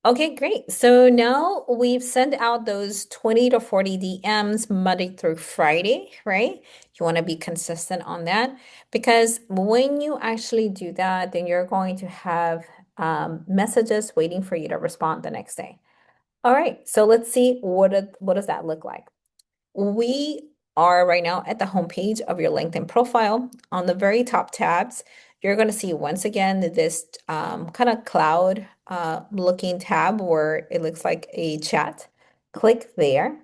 Okay, great. So now we've sent out those 20 to 40 DMs Monday through Friday, right? You want to be consistent on that because when you actually do that, then you're going to have messages waiting for you to respond the next day. All right, so let's see what does that look like? We are right now at the homepage of your LinkedIn profile. On the very top tabs, you're going to see once again this kind of cloud looking tab where it looks like a chat. Click there.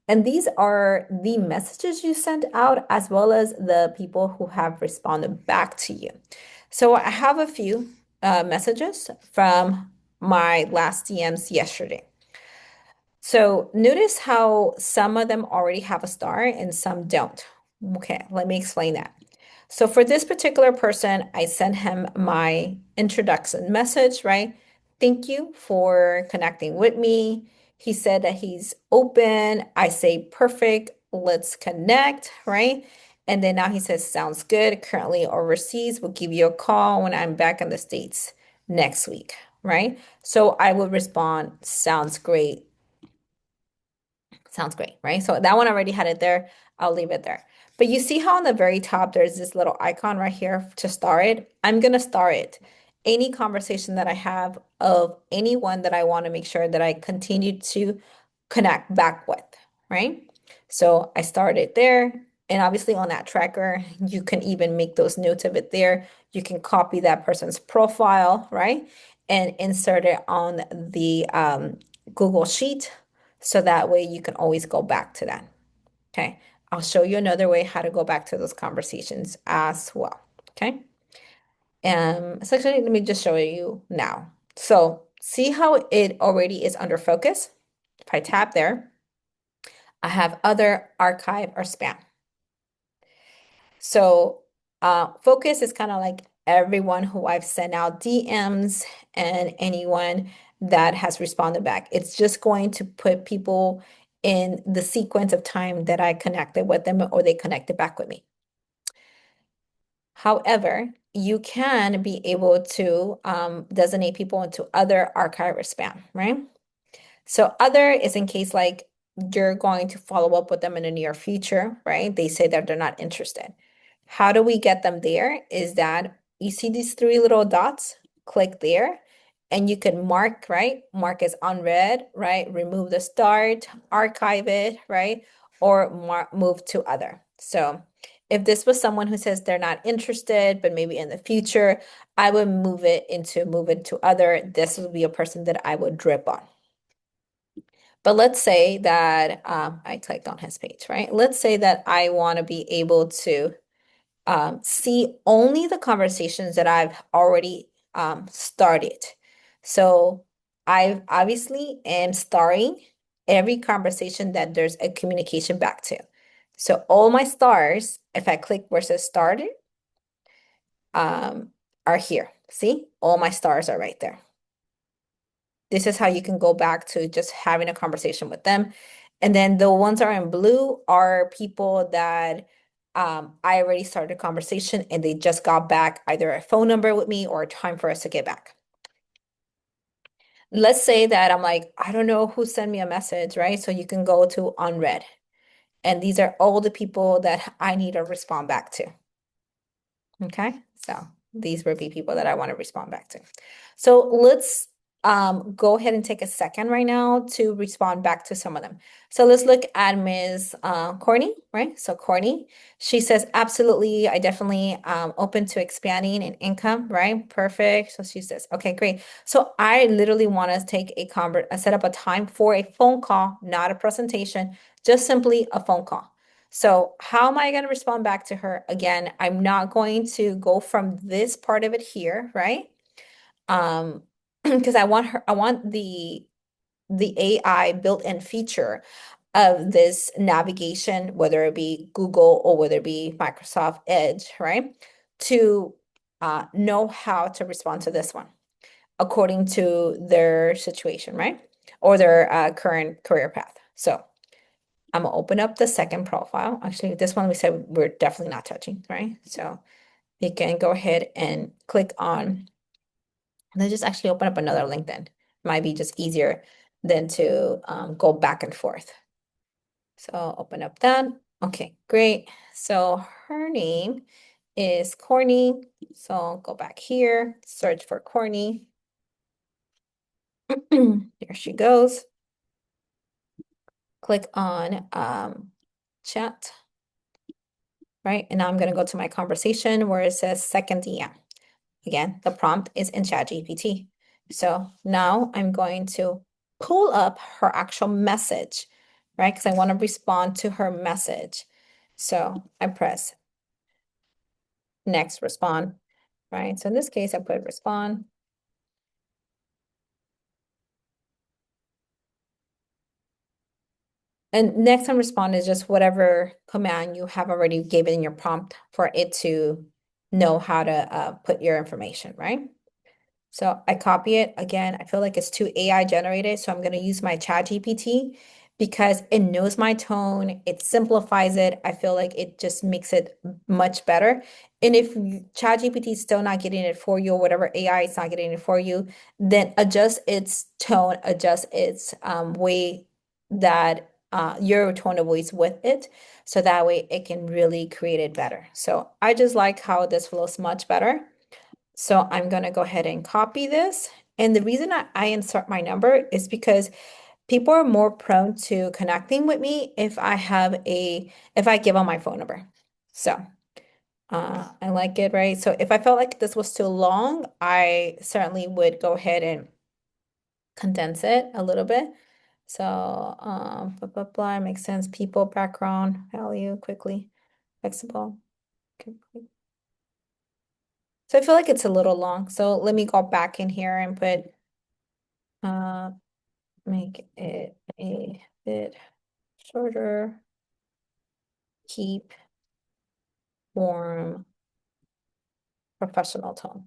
And these are the messages you sent out as well as the people who have responded back to you. So I have a few messages from my last DMs yesterday. So notice how some of them already have a star and some don't. Okay, let me explain that. So for this particular person, I sent him my introduction message, right? Thank you for connecting with me. He said that he's open. I say, perfect, let's connect, right? And then now he says, sounds good. Currently overseas. We'll give you a call when I'm back in the States next week, right? So I would respond, sounds great. Sounds great, right? So that one already had it there. I'll leave it there. But you see how on the very top there's this little icon right here to star it? I'm gonna star it. Any conversation that I have of anyone that I want to make sure that I continue to connect back with, right? So I started there. And obviously on that tracker, you can even make those notes of it there. You can copy that person's profile, right? And insert it on the Google Sheet so that way you can always go back to that. Okay. I'll show you another way how to go back to those conversations as well. Okay. So actually, let me just show you now. So see how it already is under focus? If I tap there, I have other, archive, or spam. So focus is kind of like everyone who I've sent out DMs and anyone that has responded back. It's just going to put people in the sequence of time that I connected with them or they connected back with me. However, you can be able to designate people into other, archive, or spam, right? So other is in case like you're going to follow up with them in the near future, right? They say that they're not interested. How do we get them there? Is that you see these three little dots? Click there and you can mark, right? Mark as unread, right? Remove the start, archive it, right? Or move to other. So if this was someone who says they're not interested, but maybe in the future, I would move it to other. This would be a person that I would drip on. But let's say that I clicked on his page, right? Let's say that I want to be able to see only the conversations that I've already started. So I obviously am starring every conversation that there's a communication back to. So all my stars, if I click where it says started, um, are here. See, all my stars are right there. This is how you can go back to just having a conversation with them. And then the ones that are in blue are people that I already started a conversation and they just got back either a phone number with me or a time for us to get back. Let's say that I'm like, I don't know who sent me a message, right? So you can go to unread. And these are all the people that I need to respond back to. Okay, so these would be people that I want to respond back to. So let's go ahead and take a second right now to respond back to some of them. So let's look at Ms. Courtney, right? So Courtney, she says, absolutely, I definitely open to expanding in income, right? Perfect. So she says, okay, great. So I literally want to take set up a time for a phone call, not a presentation, just simply a phone call. So how am I going to respond back to her? Again, I'm not going to go from this part of it here, right? Because I want the AI built-in feature of this navigation, whether it be Google or whether it be Microsoft Edge, right? To know how to respond to this one according to their situation, right? Or their current career path. So I'm gonna open up the second profile. Actually, this one we said we're definitely not touching, right? So you can go ahead and click on, let's just actually open up another LinkedIn. Might be just easier than to go back and forth. So I'll open up that. Okay, great. So her name is Corny. So I'll go back here, search for Corny. There she goes. Click on chat, right? And now I'm going to go to my conversation where it says second DM. Again, the prompt is in ChatGPT. So now I'm going to pull up her actual message, right? Because I want to respond to her message. So I press next respond, right? So in this case, I put respond. And next on respond is just whatever command you have already given in your prompt for it to know how to put your information, right? So I copy it again. I feel like it's too AI generated, so I'm going to use my ChatGPT because it knows my tone, it simplifies it. I feel like it just makes it much better. And if ChatGPT is still not getting it for you, or whatever AI is not getting it for you, then adjust its tone, adjust its way that your tone of voice with it, so that way it can really create it better. So I just like how this flows much better. So I'm going to go ahead and copy this. And the reason I insert my number is because people are more prone to connecting with me if I give them my phone number. So I like it, right? So if I felt like this was too long, I certainly would go ahead and condense it a little bit. So blah, blah, blah, makes sense. People, background, value, quickly, flexible. So I feel like it's a little long. So let me go back in here and put uh make it a bit shorter, keep warm, professional tone,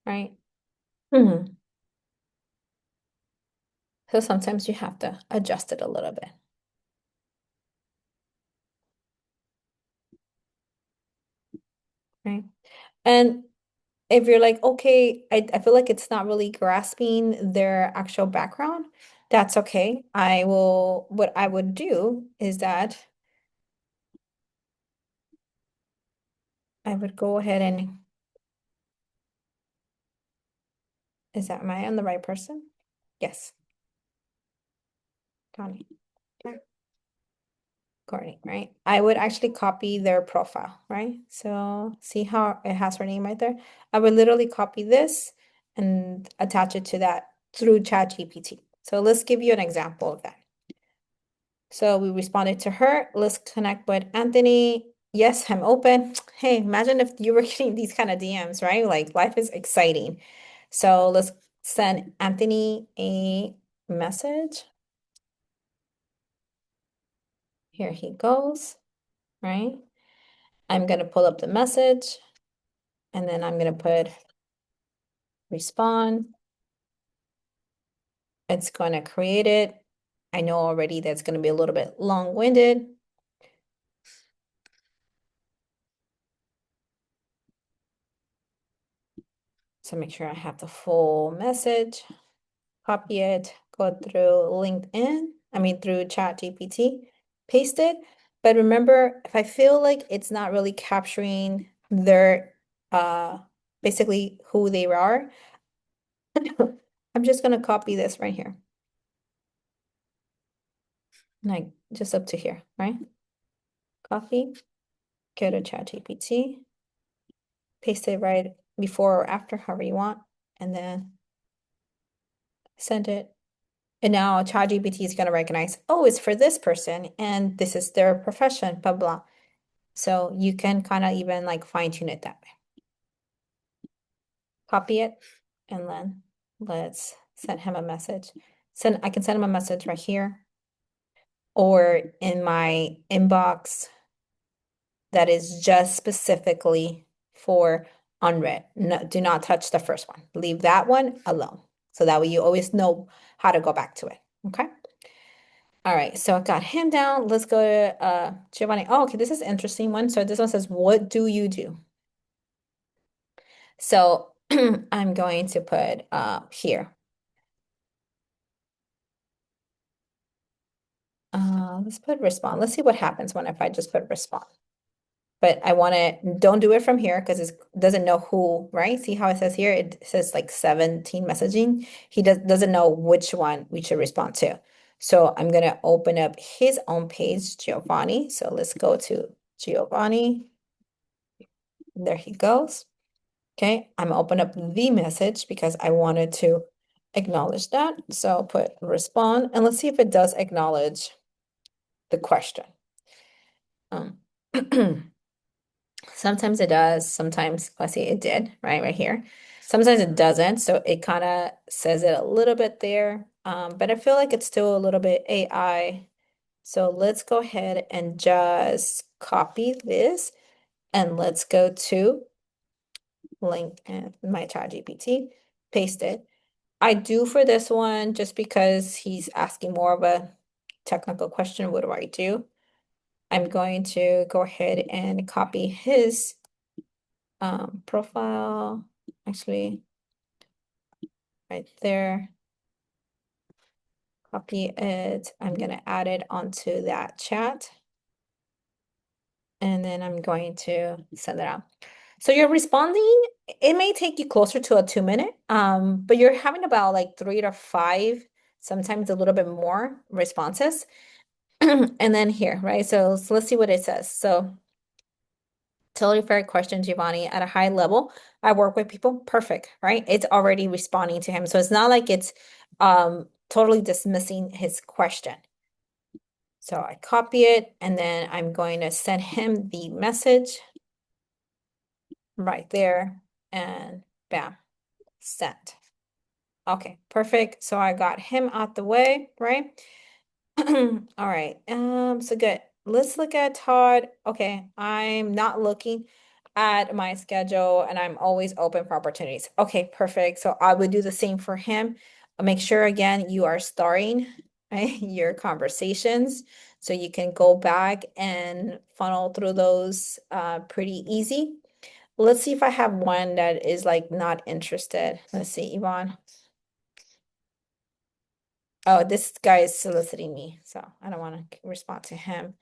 right? Mhm. So sometimes you have to adjust it a little bit, right? And if you're like, okay, I feel like it's not really grasping their actual background, that's okay. What I would do is that I would go ahead and, am I on the right person? Yes, Connie. Courtney, right? I would actually copy their profile, right? So see how it has her name right there? I would literally copy this and attach it to that through ChatGPT. So let's give you an example of that. So we responded to her. Let's connect with Anthony. Yes, I'm open. Hey, imagine if you were getting these kind of DMs, right? Like life is exciting. So let's send Anthony a message. Here he goes, right? I'm going to pull up the message and then I'm going to put respond. It's going to create it. I know already that's going to be a little bit long-winded. So make sure I have the full message, copy it, go through LinkedIn, through ChatGPT, paste it. But remember, if I feel like it's not really capturing their basically who they are, I'm just going to copy this right here. Like just up to here, right? Copy, go to ChatGPT, paste it right before or after, however you want, and then send it. And now ChatGPT is going to recognize, oh, it's for this person, and this is their profession, blah, blah. So you can kind of even like fine tune it that way. Copy it, and then let's send him a message. I can send him a message right here or in my inbox that is just specifically for unread. No, do not touch the first one. Leave that one alone. So that way you always know how to go back to it. Okay. All right. So I got him down. Let's go to Giovanni. Oh, okay. This is an interesting one. So this one says, what do you do? So I'm going to put here. Let's put respond. Let's see what happens when if I just put respond. But I want to, don't do it from here because it doesn't know who, right? See how it says here? It says like 17 messaging. He doesn't know which one we should respond to. So I'm going to open up his own page, Giovanni. So let's go to Giovanni. There he goes. Okay, I'm gonna open up the message because I wanted to acknowledge that. So I'll put respond and let's see if it does acknowledge the question. Um, Sometimes it does, sometimes, let's see, it did, right here. Sometimes it doesn't, so it kind of says it a little bit there, but I feel like it's still a little bit AI. So let's go ahead and just copy this and let's go to link in my ChatGPT, paste it. I do for this one just because he's asking more of a technical question. What do I do? I'm going to go ahead and copy his profile, actually, right there. Copy it. I'm going to add it onto that chat. And then I'm going to send it out. So you're responding, it may take you closer to a 2 minute, but you're having about like 3 to 5, sometimes a little bit more responses. And then here, right? So let's see what it says. So totally fair question, Giovanni. At a high level, I work with people. Perfect, right? It's already responding to him. So it's not like it's totally dismissing his question. So I copy it and then I'm going to send him the message right there and bam, sent. Okay, perfect. So I got him out the way, right? All right. So good. Let's look at Todd. Okay, I'm not looking at my schedule and I'm always open for opportunities. Okay, perfect. So I would do the same for him. Make sure again you are starting, right, your conversations so you can go back and funnel through those pretty easy. Let's see if I have one that is like not interested. Let's see, Yvonne. Oh, this guy is soliciting me, so I don't want to respond to him.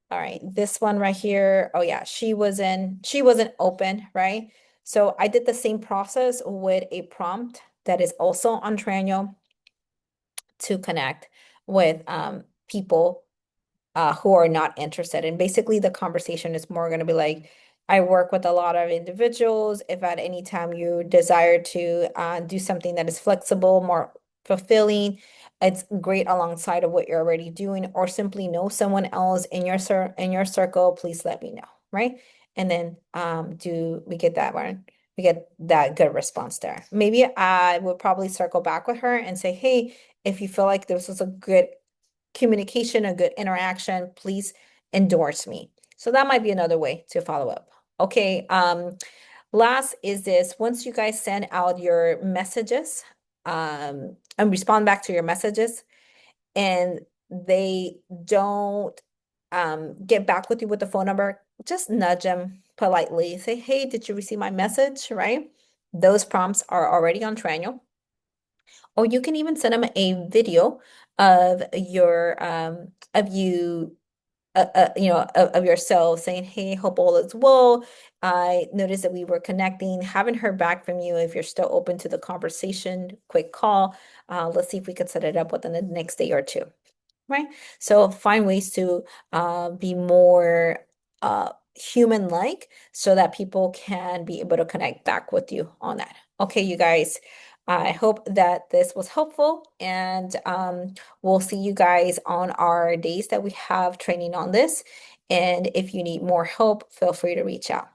All right, this one right here. Oh yeah, she wasn't open, right? So I did the same process with a prompt that is also on Trano to connect with people who are not interested. And basically, the conversation is more going to be like, I work with a lot of individuals. If at any time you desire to do something that is flexible, more fulfilling, it's great alongside of what you're already doing, or simply know someone else in your circle, please let me know, right? And then do we get that one? We get that good response there. Maybe I would probably circle back with her and say, hey, if you feel like this was a good communication, a good interaction, please endorse me. So that might be another way to follow up. Okay, last is this, once you guys send out your messages, and respond back to your messages, and they don't get back with you with the phone number, just nudge them politely. Say, hey, did you receive my message, right? Those prompts are already on Trano. Or you can even send them a video of your of you of yourself saying, hey, hope all is well. I noticed that we were connecting, haven't heard back from you. If you're still open to the conversation, quick call. Let's see if we could set it up within the next day or two, right? So find ways to be more human-like so that people can be able to connect back with you on that. Okay, you guys, I hope that this was helpful, and we'll see you guys on our days that we have training on this. And if you need more help, feel free to reach out.